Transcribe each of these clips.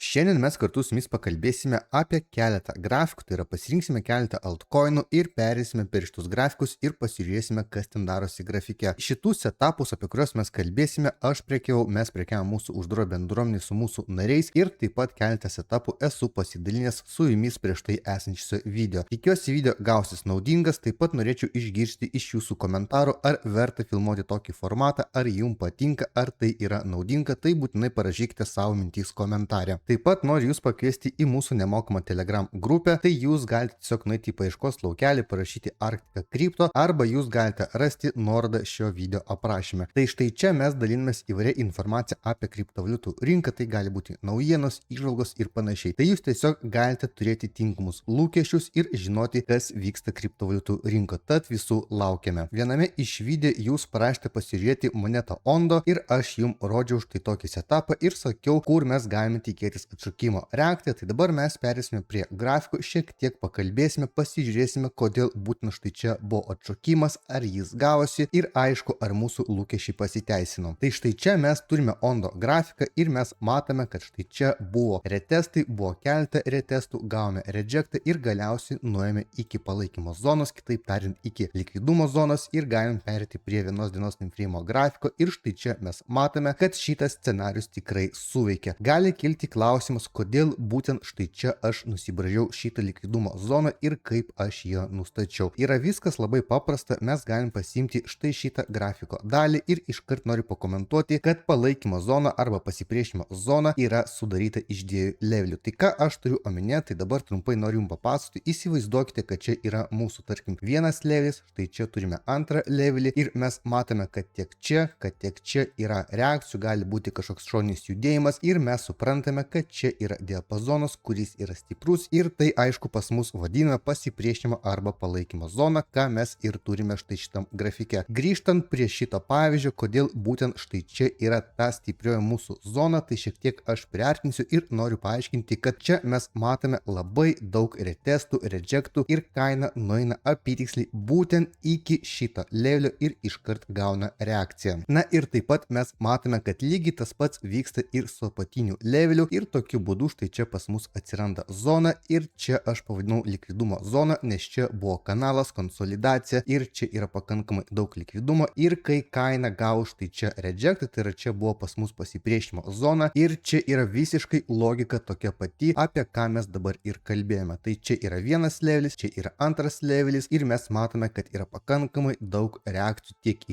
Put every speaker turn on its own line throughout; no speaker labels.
Šiandien mes kartu su jumis pakalbėsime apie keletą grafikų, tai yra pasirinksime keletą altcoinų ir perėsime per šitus grafikus ir pasižiūrėsime, kas ten darosi grafike. Šitus setupus, apie kuriuos mes kalbėsime, aš prekiau, mes prekiavom mūsų uždaro bendruomenį su mūsų nariais ir taip pat keletą setupų esu pasidalinęs su jumis prieš tai esančiose video. Tikiuosi video gausis naudingas, taip pat norėčiau išgirsti iš jūsų komentarų, ar verta filmuoti tokį formatą, ar jums patinka, ar tai yra naudinga, tai būtinai parašykite savo mintys komentarę. Taip pat noriu jūs pakviesti į mūsų nemokamą Telegram grupę, tai jūs galite tiesiog nueiti į paieškos laukelį, parašyti Arktika Crypto, arba jūs galite rasti nuorodą šio video aprašyme. Tai štai čia mes dalinamės įvairią informaciją apie kriptovaliutų rinką, tai gali būti naujienos, įžvalgos ir panašiai. Tai jūs tiesiog galite turėti tinkamus lūkesčius ir žinoti, kas vyksta kriptovaliutų rinko. Tad visų laukiame. Viename iš video jūs parašėte pasižiūrėti monetą Ondo ir aš jums rodžiau štai tokį setupą ir sakiau, kur mes galime tikėtis atšokimo reakciją. Tai dabar mes perėsime prie grafikų, šiek tiek pakalbėsime, pasižiūrėsime, kodėl būtent štai čia buvo atšokimas, ar jis gavosi ir aišku, ar mūsų lūkesčiai pasiteisino. Tai štai čia mes turime Ondo grafiką ir mes matome, kad štai čia buvo retestai, buvo keletą retestų, gavome rejectą ir galiausiai nuėjome iki palaikymo zonos, kitaip tariant, iki likvidumo zonos ir galim perėti prie vienos dienos timeframe grafiko ir štai čia mes matome, kad šitas scenarius tikrai suveikia. Gali kilti klausimas, kodėl būtent štai čia aš nusibražiau šitą likvidumo zoną ir kaip aš ją nustačiau. Yra viskas labai paprasta, mes galim pasiimti štai šitą grafiko dalį ir iškart noriu pakomentuoti, kad palaikymo zona arba pasipriešinimo zona yra sudaryta iš dviejų levelių. Tai ką aš turiu omenyje, tai dabar trumpai noriu jums papasakoti. Įsivaizduokite, kad čia yra mūsų, tarkim, vienas levelis, štai čia turime antrą levelį ir mes matome, kad tiek čia yra reakcijų, gali būti kažkoks šoninis judėjimas ir mes suprantame, kad čia yra diapazonas, kuris yra stiprus ir tai aišku pas mus vadiname pasipriešinimo arba palaikymo zona, ką mes ir turime štai šitam grafike. Grįžtant prie šito pavyzdžio, kodėl būtent štai čia yra ta stiprioji mūsų zona, tai šiek tiek aš priartinsiu ir noriu paaiškinti, kad čia mes matome labai daug retestų, rejectų ir kaina nueina apytiksliai būtent iki šito levelio ir iškart gauna reakciją. Na ir taip pat mes matome, kad lygiai tas pats vyksta ir su apatiniu leveliu ir tokiu būdu štai čia pas mus atsiranda zona ir čia aš pavadinau likvidumo zona, nes čia buvo kanalas, konsolidacija ir čia yra pakankamai daug likvidumo ir kai kaina gavo štai čia rejectą, tai yra čia buvo pas mus pasipriešinimo zona ir čia yra visiškai logika tokia pati, apie ką mes dabar ir kalbėjome. Tai čia yra vienas levelis, čia yra antras levelis ir mes matome, kad yra pakankamai daug reakcijų tiek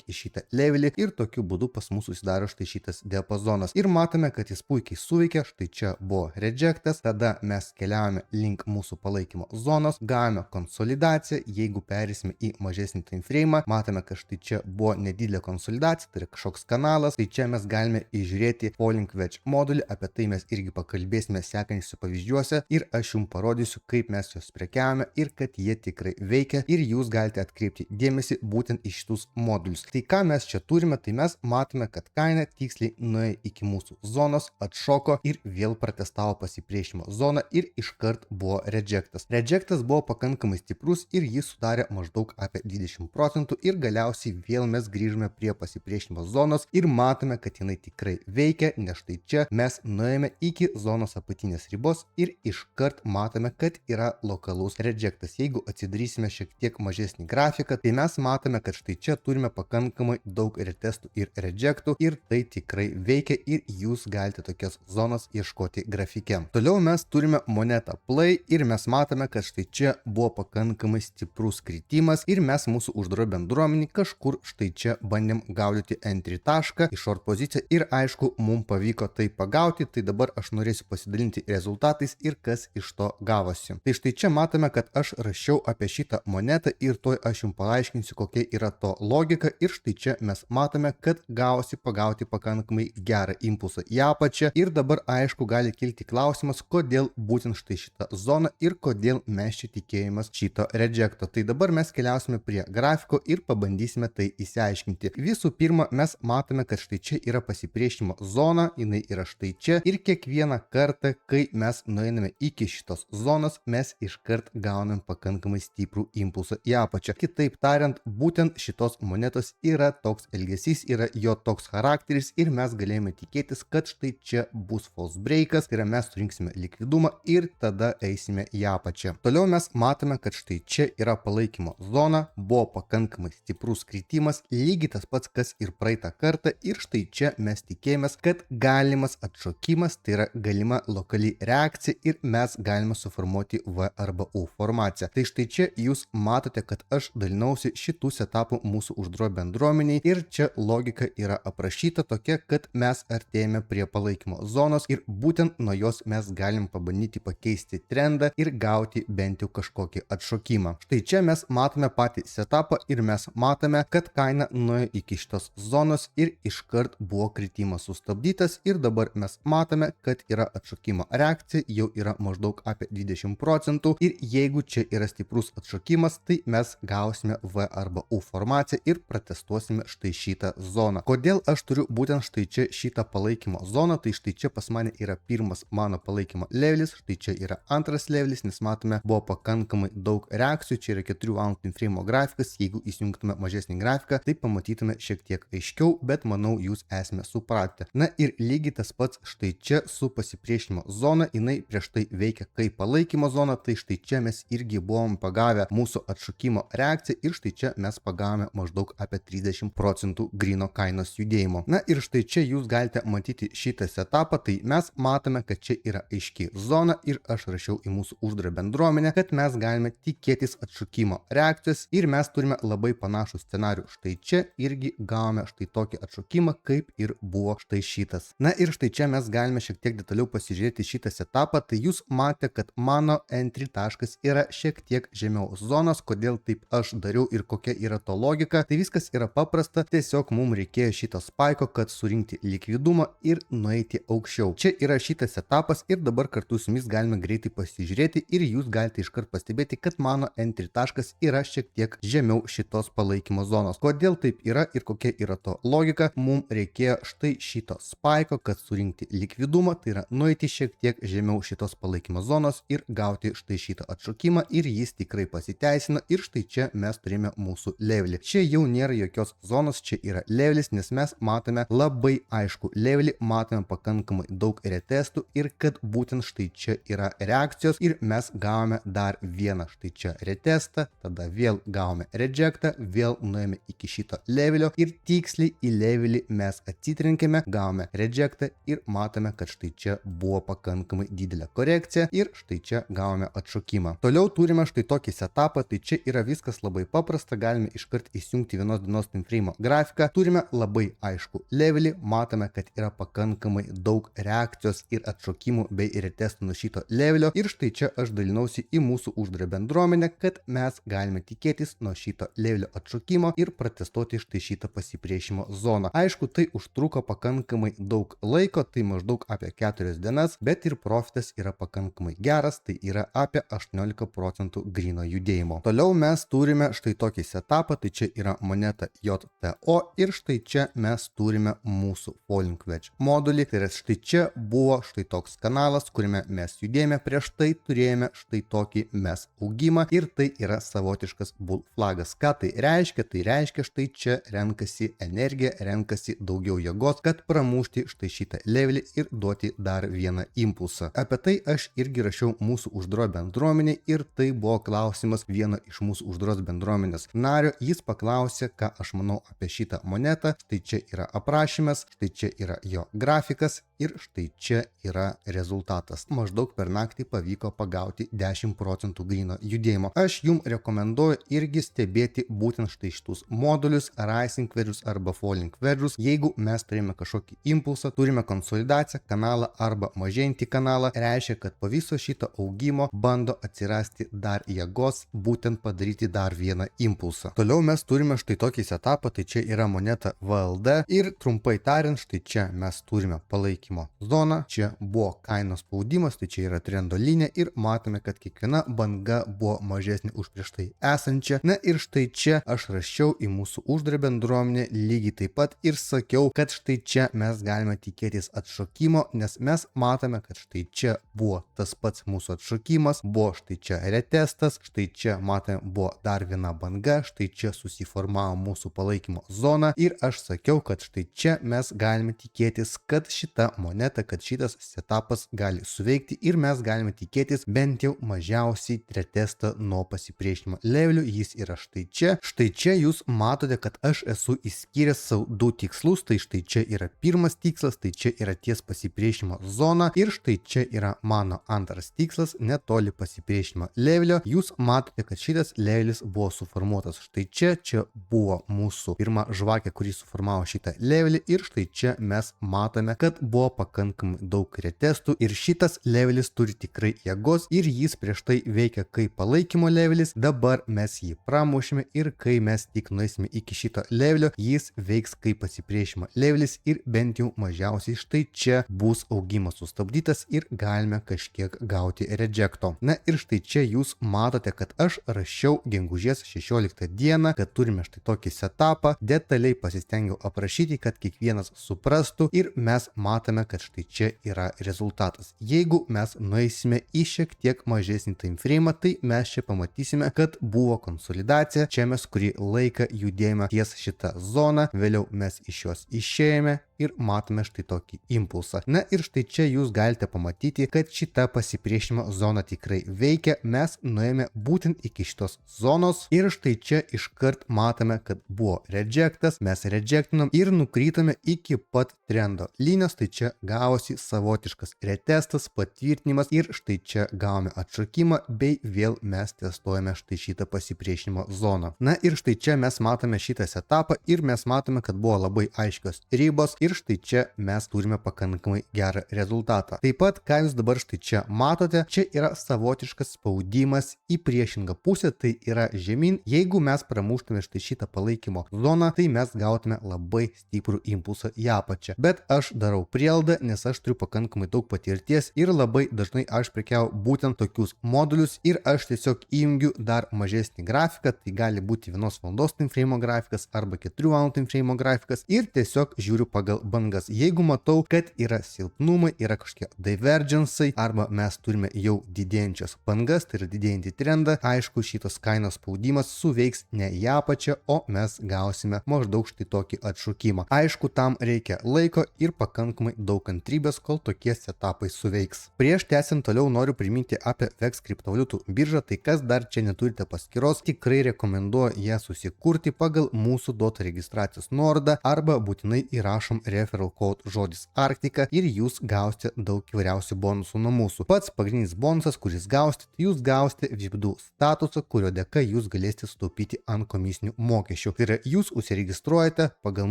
į šitą levelį ir tokiu būdu pas mus susidaro štai šitas diapazonas. Ir matome, kad jis puikiai suveikia, štai čia buvo rejectas, tada mes keliavome link mūsų palaikymo zonos, gavome konsolidaciją, jeigu perėsime į mažesnį timeframe, matome, kad štai čia buvo nedidelė konsolidacija, tai yra kažkoks kanalas, tai čia mes galime įžiūrėti falling wedge modulį, apie tai mes irgi pakalbėsime sekančiuose pavyzdžiuose ir aš jums parodysiu, kaip mes juos prekiavome ir kad jie tikrai veikia ir jūs galite atkreipti dėmesį būtent į šitus modulius. Tai ką mes čia turime, tai mes matome, kad kaina tiksliai nuėjo iki mūsų zonos, atšoko ir vėl pratestavo pasipriešinimo zoną ir iškart buvo rejectas. Rejectas buvo pakankamai stiprus ir jis sudarė maždaug apie 20% ir galiausiai vėl mes grįžome prie pasipriešinimo zonos ir matome, kad jinai tikrai veikia, nes štai čia mes nuėjome iki zonos apatinės ribos ir iškart matome, kad yra lokalus rejectas. Jeigu atsidarysime šiek tiek mažesnį grafiką, tai mes matome, kad štai čia turime pakankamai daug retestų ir rejectų ir tai tikrai veikia ir jūs galite tokias zonas ieškoti grafike. Toliau mes turime monetą Play ir mes matome, kad štai čia buvo pakankamai stiprus kritimas ir mes mūsų uždaro bendruomenį kažkur štai čia bandėm gaudyti entry tašką į short poziciją ir aišku, mums pavyko tai pagauti, tai dabar aš norėsiu pasidalinti rezultatais ir kas iš to gavosi. Tai štai čia matome, kad aš rašiau apie šitą monetą ir toj aš jums paaiškinsiu, kokia yra to logika ir štai čia mes matome, kad gavosi pagauti pakankamai gerą impulsą į apačią ir dabar aišku gali kilti klausimas, kodėl būtent štai šitą zoną ir kodėl mes čia tikėjimas šito rejecto. Tai dabar mes keliausime prie grafiko ir pabandysime tai įsiaiškinti. Visų pirma, mes matome, kad štai čia yra pasipriešinimo zona, jinai yra štai čia ir kiekvieną kartą, kai mes nueiname iki šitos zonos, mes iškart gaunam pakankamai stiprų impulsą į apačią. Kitaip tariant, būtent šitos monetos yra toks elgesys, yra jo toks charakteris ir mes galėjome tikėtis, kad štai čia bus bus false breakas, tai yra mes surinksime likvidumą ir tada eisime į apačią. Toliau mes matome, kad štai čia yra palaikymo zona, buvo pakankamai stiprus kritimas, lygiai tas pats, kas ir praeitą kartą, ir štai čia mes tikėjomės, kad galimas atšokimas, tai yra galima lokali reakcija ir mes galime suformuoti V arba U formaciją. Tai štai čia jūs matote, kad aš dalinausi šitų setapų mūsų uždaro bendruomeniai ir čia logika yra aprašyta tokia, kad mes artėjame prie palaikymo zonos ir būtent nuo jos mes galim pabandyti pakeisti trendą ir gauti bent jau kažkokį atšokimą. Štai čia mes matome patį setapą ir mes matome, kad kaina nuėjo iki šitos zonos ir iškart buvo kritimas sustabdytas ir dabar mes matome, kad yra atšokimo reakcija, jau yra maždaug apie 20% ir jeigu čia yra stiprus atšokimas, tai mes gausime V arba U formaciją ir pratestuosime štai šitą zoną. Kodėl aš turiu būtent štai čia šitą palaikymo zoną, tai štai čia pas mane yra pirmas mano palaikymo levelis, štai čia yra antras levelis, nes matome, buvo pakankamai daug reakcijų, čia yra 4 valandų time frame grafikas, jeigu įsijungtume mažesnį grafiką, tai pamatytume šiek tiek aiškiau, bet manau jūs esame supratę. Na ir lygiai tas pats štai čia su pasipriešinimo zona, jinai prieš tai veikia kaip palaikymo zona, tai štai čia mes irgi buvom pagavę mūsų atšokimo reakciją ir štai čia mes pagavome maždaug apie 30% grino kainos judėjimo. Na ir štai čia jūs galite matyti šitą setapą, tai mes matome, kad čia yra aiški zona ir aš rašiau į mūsų uždarą bendruomenę, kad mes galime tikėtis atšokimo reakcijos ir mes turime labai panašų scenarių. Štai čia irgi gavome štai tokį atšokimą, kaip ir buvo štai šitas. Na ir štai čia mes galime šiek tiek detaliau pasižiūrėti šitą setapą, tai jūs matėte, kad mano entry taškas yra šiek tiek žemiau zonos, kodėl taip aš dariau ir kokia yra to logika. Tai viskas yra paprasta, tiesiog mums reikėjo šito spaiko, kad surinkti likvidumą ir nueiti aukščiau. Čia yra šitas etapas ir dabar kartu su jumis galime greitai pasižiūrėti ir jūs galite iškart pastebėti, kad mano entry taškas yra šiek tiek žemiau šitos palaikymo zonos. Kodėl taip yra ir kokia yra to logika? Mums reikėjo štai šito spaiko, kad surinkti likvidumą, tai yra nueiti šiek tiek žemiau šitos palaikymo zonos ir gauti štai šitą atšokimą ir jis tikrai pasiteisino ir štai čia mes turime mūsų levelį. Čia jau nėra jokios zonos, čia yra levelis, nes mes matome labai aišku levelį, matome pakankamai daug retestų ir kad būtent štai čia yra reakcijos ir mes gavome dar vieną štai čia retestą, tada vėl gavome rejectą, vėl nuėjome iki šito levelio ir tiksliai į levelį mes atsitrenkėme, gavome rejectą ir matome, kad štai čia buvo pakankamai didelė korekcija ir štai čia gavome atšokimą. Toliau turime štai tokį setapą, tai čia yra viskas labai paprasta, galime iškart įsijungti vienos dienos time frame grafiką, turime labai aišku levelį, matome, kad yra pakankamai daug reakcijos ir atšokimų bei retestų nuo šito levelio ir štai čia aš dalinausi į mūsų uždarą bendruomenę, kad mes galime tikėtis nuo šito levelio atšokimo ir pratestuoti štai šitą pasipriešimo zoną. Aišku, tai užtruko pakankamai daug laiko, tai maždaug apie 4 dienas, bet ir profitas yra pakankamai geras, tai yra apie 18% grino judėjimo. Toliau mes turime štai tokį setapą, tai čia yra moneta JTO ir štai čia mes turime mūsų falling wedge modulį, tai yra štai čia buvo štai toks kanalas, kuriame mes judėjome, prieš tai turėjome štai tokį mes augimą ir tai yra savotiškas bull flagas. Ką tai reiškia? Tai reiškia štai čia renkasi energija, renkasi daugiau jėgos, kad pramušti štai šitą levelį ir duoti dar vieną impulsą. Apie tai aš irgi rašiau mūsų uždaro bendruomenė ir tai buvo klausimas vieno iš mūsų uždaros bendruomenės nario. Jis paklausė, ką aš manau apie šitą monetą. Štai čia yra aprašymas, štai čia yra jo grafikas ir štai čia yra rezultatas. Maždaug per naktį pavyko pagauti 10% grino judėjimo. Aš jums rekomenduoju irgi stebėti būtent štai šitus modulius, rising wedges arba falling wedges. Jeigu mes turime kažkokį impulsą, turime konsolidaciją, kanalą arba mažėjantį kanalą, reiškia, kad po viso šito augimo bando atsirasti dar jėgos, būtent padaryti dar vieną impulsą. Toliau mes turime štai tokį setapą, tai čia yra moneta VLD ir trumpai tariant, štai čia mes turime palaikymo zoną, čia buvo kainos spaudimas, tai čia yra trendo linija ir matome, kad kiekviena banga buvo mažesnė už prieš tai esančią. Na ir štai čia aš rašiau į mūsų uždarą bendruomenę lygiai taip pat ir sakiau, kad štai čia mes galime tikėtis atšokimo, nes mes matome, kad štai čia buvo tas pats mūsų atšokimas, buvo štai čia retestas, štai čia matome buvo dar viena banga, štai čia susiformavo mūsų palaikymo zona ir aš sakiau, kad štai čia mes galime tikėtis, kad šita moneta, kad šitas setupas gali suveikti ir mes galime tikėtis bent jau mažiausiai retestą nuo pasipriešinimo levelių. Jis yra štai čia. Štai čia jūs matote, kad aš esu įskyręs savo du tikslus. Tai štai čia yra pirmas tikslas, tai čia yra ties pasipriešinimo zona ir štai čia yra mano antras tikslas netoli pasipriešinimo levelio. Jūs matote, kad šitas levelis buvo suformuotas štai čia. Čia buvo mūsų pirma žvakė, kuri suformavo šitą levelį ir štai čia mes matome, kad buvo pakankamai daug retestų ir šitas levelis turi tikrai jėgos ir jis prieš tai veikia kaip palaikymo levelis. Dabar mes jį pramušime ir kai mes tik nueisime iki šito levelio, jis veiks kaip pasipriešinimo levelis ir bent jau mažiausiai štai čia bus augimas sustabdytas ir galime kažkiek gauti rejecto. Na ir štai čia jūs matote, kad aš rašiau gegužės 16 dieną, kad turime štai tokį setupą, detaliai pasistengiau aprašyti, kad kiekvienas suprastų ir mes matome, kad štai čia yra rezultatas. Jeigu mes nueisime į šiek tiek mažesnį time frame, tai mes čia pamatysime, kad buvo konsolidacija. Čia mes kurį laiką judėjome ties šitą zoną, vėliau mes iš jos išėjome ir matome štai tokį impulsą. Na ir štai čia jūs galite pamatyti, kad šita pasipriešinimo zona tikrai veikia. Mes nuėjome būtent iki šitos zonos ir štai čia iškart matome, kad buvo rejectas. Mes rejectinom ir nukrytome iki pat trendo linijos. Tai čia gavosi savotiškas retestas, patvirtinimas ir štai čia gavome atšokimą bei vėl mes testuojame štai šitą pasipriešinimo zoną. Na ir štai čia mes matome šitą setupą ir mes matome, kad buvo labai aiškios ribos ir štai čia mes turime pakankamai gerą rezultatą. Taip pat, ką jūs dabar štai čia matote, čia yra savotiškas spaudimas į priešingą pusę, tai yra žemyn. Jeigu mes pramuštume štai šitą palaikymo zoną, tai mes gautume labai stiprų impulsą į apačią. Bet aš darau prielaidą, nes aš turiu pakankamai daug patirties ir labai dažnai aš prekiauju būtent tokius modulius ir aš tiesiog įjungiu dar mažesnį grafiką, tai gali būti 1 valandos time frame grafikas arba 4 valandų time frame grafikas ir tiesiog žiūriu pagal bangas. Jeigu matau, kad yra silpnumai, yra kažkokie divergence'ai arba mes turime jau didėjančias bangas, tai yra didėjantį trendą, aišku, šitos kainos spaudimas suveiks ne į apačią, o mes gausime maždaug štai tokį atšokimą. Aišku, tam reikia laiko ir pakankamai daug kantrybės, kol tokie setupai suveiks. Prieš tęsiant toliau noriu priminti apie VEX kriptovaliutų biržą, tai kas dar čia neturite paskyros, tikrai rekomenduoju ją susikurti pagal mūsų DOT registracijos nuorodą arba būtinai įrašom referral code žodis Arktika ir jūs gausite daug įvairiausių bonusų nuo mūsų. Pats pagrindinis bonusas, kuris gausite, jūs gausite VIP2 statusą, kurio dėka jūs galėsite sutaupyti ant komisinių mokesčių. Tai yra, jūs užsiregistruojate pagal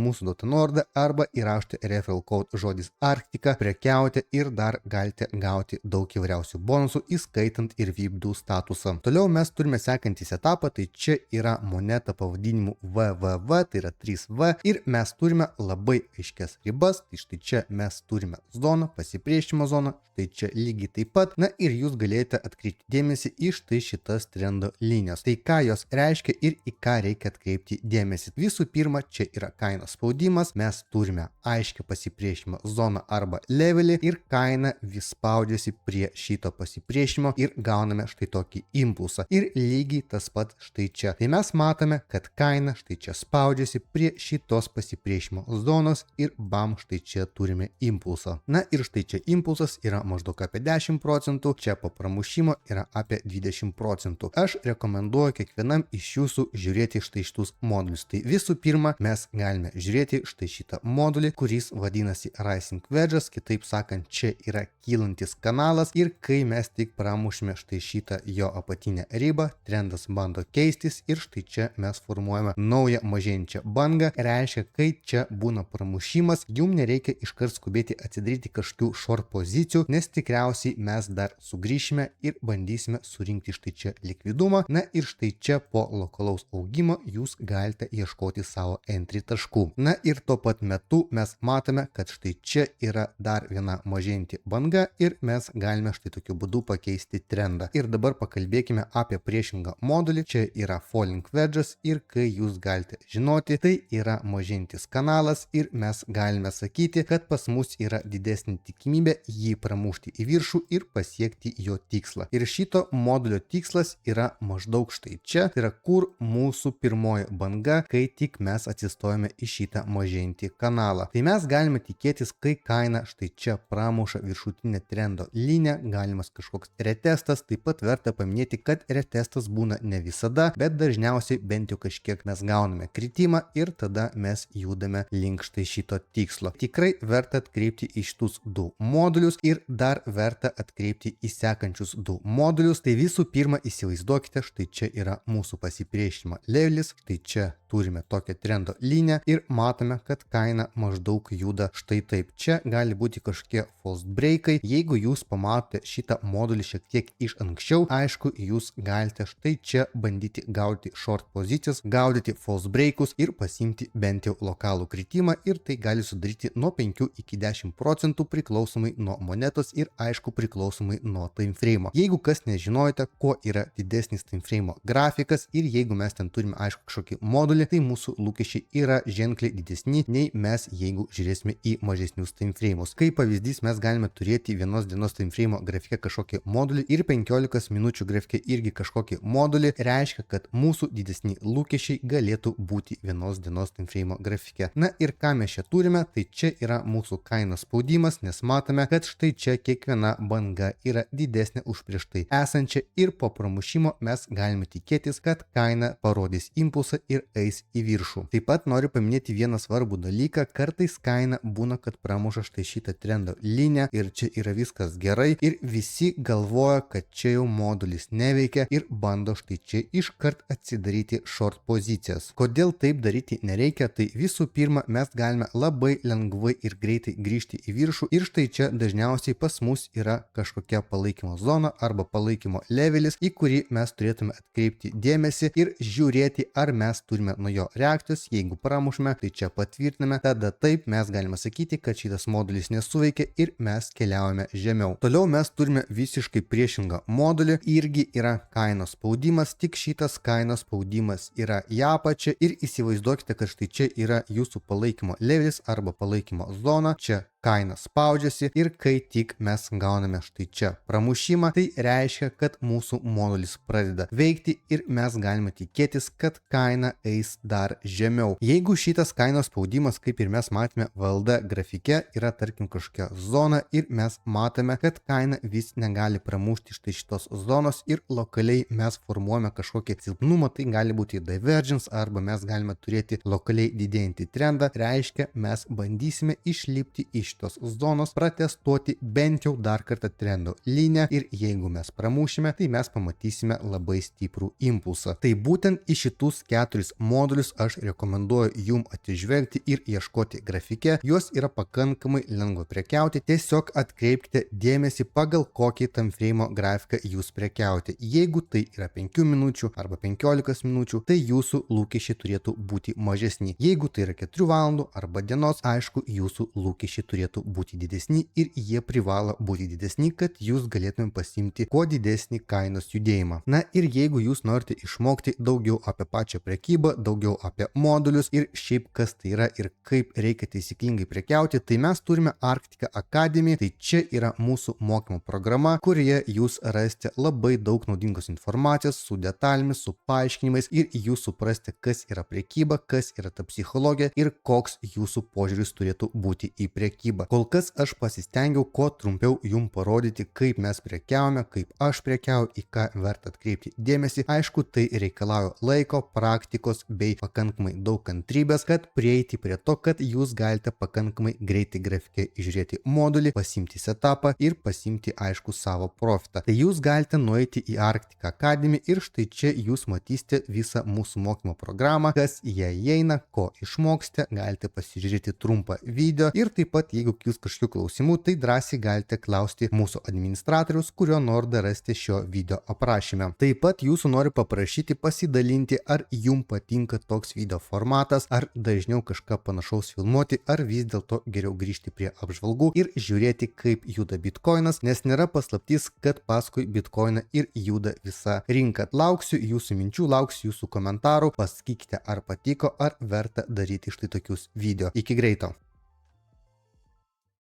mūsų DOT nuorodą arba įrašote referral code žodis Arktika, prekiaujate ir dar galite gauti daug įvairiausių bonusų, įskaitant ir VIP2 statusą. Toliau mes turime sekantį setupą, tai čia yra moneta pavadinimu VVV, tai yra 3V ir mes turime labai aiškias ribas. Tai štai čia mes turime zoną, pasipriešinimo zoną, štai čia lygiai taip pat. Na ir jūs galėjote atkreipti dėmesį į štai šitas trendo linijos. Tai ką jos reiškia ir į ką reikia atkreipti dėmesį. Visų pirma, čia yra kainos spaudimas, mes turime aiškiai pasipriešinimo zoną arba levelį ir kaina vis spaudžiasi prie šito pasipriešinimo ir gauname štai tokį impulsą. Ir lygiai tas pat štai čia. Tai mes matome, kad kaina štai čia spaudžiasi prie šitos pasipriešinimo zonos ir bam, štai čia turime impulsą. Na ir štai čia impulsas yra maždaug apie 10%, čia po pramušimo yra apie 20%. Aš rekomenduoju kiekvienam iš jūsų žiūrėti štai šitus modulius. Tai visų pirma, mes galime žiūrėti štai šitą modulį, kuris vadinasi Rising Wedges, kitaip sakant, čia yra kylantis kanalas ir kai mes tik pramušime štai šitą jo apatinę ribą, trendas bando keistis ir štai čia mes formuojame naują mažėjančią bangą. Reiškia, kai čia būna pramušimas, jums nereikia iškart skubėti atsidaryti kažkokių short pozicijų, nes tikriausiai mes dar sugrįšime ir bandysime surinkti štai čia likvidumą. Na ir štai čia po lokalaus augimo jūs galite ieškoti savo entry taškų. Na ir tuo pat metu mes matome, kad štai čia yra dar viena mažėjanti banga ir mes galime štai tokiu būdu pakeisti trendą. Ir dabar pakalbėkime apie priešingą modulį. Čia yra Falling Wedges ir kai jūs galite žinoti, tai yra mažėjantis kanalas ir mes galime sakyti, kad pas mus yra didesnė tikimybė jį pramušti į viršų ir pasiekti jo tikslą. Ir šito modulio tikslas yra maždaug štai čia, tai yra kur mūsų pirmoji banga, kai tik mes atsistojame į šitą mažėjantį kanalą. Tai mes galime tikėtis, kai kaina štai čia pramuša viršutinę trendo liniją, galimas kažkoks retestas. Taip pat verta paminėti, kad retestas būna ne visada, bet dažniausiai bent jau kažkiek mes gauname kritimą ir tada mes judame link štai šito tikslo. Tikrai verta atkreipti į šitus du modulius ir dar verta atkreipti į sekančius du modulius. Tai visų pirma įsivaizduokite, štai čia yra mūsų pasipriešinimo levelis, štai čia turime tokią trendo liniją ir matome, kad kaina maždaug juda štai taip. Čia gali būti kažkokie false breakai. Jeigu jūs pamatote šitą modulį šiek tiek iš anksčiau, aišku, jūs galite štai čia bandyti gaudyti short pozicijas, gaudyti false breakus ir pasimti bent jau lokalų kritimą, ir tai gali sudaryti nuo 5 iki 10% priklausomai nuo monetos ir aišku priklausomai nuo timeframe. Jeigu kas nežinojate, kuo yra didesnis timeframe grafikas ir jeigu mes ten turime aišku kažkokį modulį, tai mūsų lūkesčiai yra ženkliai didesni nei mes, jeigu žiūrėsime į mažesnius timeframe'us. Kaip pavyzdys, mes galime turėti vienos dienos timeframe grafike kažkokį modulį ir 15 minučių grafike irgi kažkokį modulį. Reiškia, kad mūsų didesni lūkesčiai galėtų būti vienos dienos timeframe grafike. Na ir ką mes čia turime, tai čia yra mūsų kainos spaudimas, nes matome, kad štai čia kiekviena banga yra didesnė už prieš tai esančią ir po pramušimo mes galime tikėtis, kad kaina parodys impulsą ir eis į viršų. Taip pat noriu paminėti vieną svarbų dalyką, kartais kaina būna, kad pramuša štai šitą trendo liniją ir čia yra viskas gerai ir visi galvoja, kad čia jau modulis neveikia ir bando štai čia iškart atsidaryti short pozicijas. Kodėl taip daryti nereikia? Tai visų pirma, mes galime labai lengvai ir greitai grįžti į viršų ir štai čia dažniausiai pas mus yra kažkokia palaikymo zona arba palaikymo levelis, į kurį mes turėtume atkreipti dėmesį ir žiūrėti, ar mes turime nuo jo reakcijos. Jeigu pramušime, tai čia patvirtiname, tada taip mes galime sakyti, kad šitas modulis nesuveikia ir mes keliaujame žemiau. Toliau mes turime visiškai priešingą modulį, irgi yra kainos spaudimas, tik šitas kainos spaudimas yra į apačią ir įsivaizduokite, kad štai čia yra jūsų palaikymo levelis arba palaikymo zona, čia kaina spaudžiasi ir kai tik mes gauname štai čia pramušimą, tai reiškia, kad mūsų modulis pradeda veikti ir mes galime tikėtis, kad kaina eis dar žemiau. Jeigu šitas kainos spaudimas, kaip ir mes matėme VLD grafike, yra tarkim kažkokia zona ir mes matome, kad kaina vis negali pramušti štai šitos zonos ir lokaliai mes formuojame kažkokį silpnumą, tai gali būti divergence arba mes galime turėti lokaliai didėjantį trendą, reiškia mes bandysime išlipti iš šitos zonos, pratestuoti bent jau dar kartą trendo liniją ir jeigu mes pramušime, tai mes pamatysime labai stiprų impulsą. Tai būtent į šitus 4 modulius aš rekomenduoju jum atsižvelgti ir ieškoti grafike. Juos yra pakankamai lengva prekiauti, tiesiog atkreipkite dėmesį pagal kokį timeframe grafiką jūs prekiaujate. Jeigu tai yra 5 minučių arba 15 minučių, tai jūsų lūkesčiai turėtų būti mažesni. Jeigu tai yra 4 valandų arba dienos, aišku, jūsų lūkesčiai turėtų būti didesni ir jie privalo būti didesni, kad jūs galėtumėm pasimti kuo didesnį kainos judėjimą. Na ir jeigu jūs norite išmokti daugiau apie pačią prekybą, daugiau apie modulius ir šiaip kas tai yra ir kaip reikia taisyklingai prekiauti, tai mes turime Arctica Academy. Tai čia yra mūsų mokymo programa, kurioje jūs rasite labai daug naudingos informacijos su detalėmis, su paaiškinimais ir jūs suprasite, kas yra prekyba, kas yra ta psichologija ir koks jūsų požiūris turėtų būti į prekybą. Kol kas aš pasistengiau kuo trumpiau jums parodyti, kaip mes prekiaujame, kaip aš prekiauju, į ką verta atkreipti dėmesį. Aišku, tai reikalauja laiko, praktikos bei pakankamai daug kantrybės, kad prieiti prie to, kad jūs galite pakankamai greitai grafike išžiūrėti modulį, pasimti setupą ir pasimti aišku savo profitą. Tai jūs galite nueiti į Arctica Academy ir štai čia jūs matysite visą mūsų mokymo programą, kas į ją įeina, ko išmoksite, galite pasižiūrėti trumpą video ir taip pat jeigu kils kažkokių klausimų, tai drąsiai galite klausti mūsų administratoriaus, kurio nuorodą rasite šio video aprašyme. Taip pat jūsų noriu paprašyti pasidalinti, ar jums patinka toks video formatas, ar dažniau kažką panašaus filmuoti, ar vis dėlto geriau grįžti prie apžvalgų ir žiūrėti, kaip juda bitkoinas, nes nėra paslaptis, kad paskui bitkoiną ir juda visa rinka. Lauksiu jūsų minčių, lauksiu jūsų komentarų, pasakykite, ar patiko, ar verta daryti štai tokius video. Iki greito.